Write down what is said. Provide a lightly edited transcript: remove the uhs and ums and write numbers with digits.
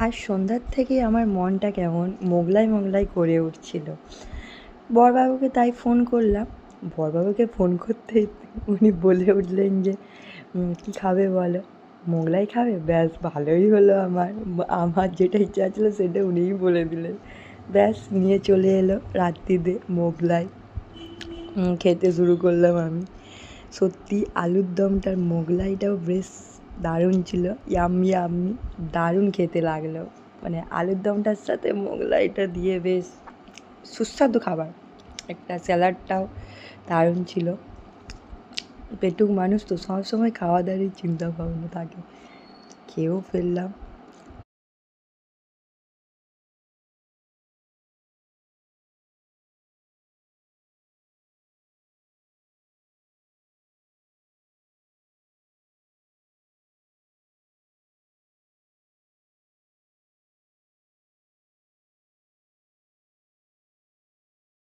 আজ সন্ধ্যার থেকেই আমার মনটা কেমন মোগলাই মোগলাই করে উঠছিল। বড়বাবুকে তাই ফোন করলাম। বড়বাবুকে ফোন করতেই উনি বলে উঠলেন যে কী খাবে বলো? মোগলাই খাবে? ব্যাস ভালোই হলো আমার। আমার যেটা ইচ্ছা ছিল সেটা উনিই বলে দিলেন। ব্যাস নিয়ে চলে এলো রাত্রিতে মোগলাই। খেতে শুরু করলাম আমি। সত্যি আলুর দমটার মোগলাইটাও বেশ দারুণ ছিল, ইয়াম্মি ইয়াম্মি, দারুণ খেতে লাগলো। মানে আলুর দমটার সাথে মোগলাইটা দিয়ে বেশ সুস্বাদু খাবার। একটা স্যালাডটাও দারুণ ছিল। পেটুক মানুষ তো সবসময় খাওয়া দাওয়ারই চিন্তা ভাবনা থাকে। খেয়েও ফেললাম।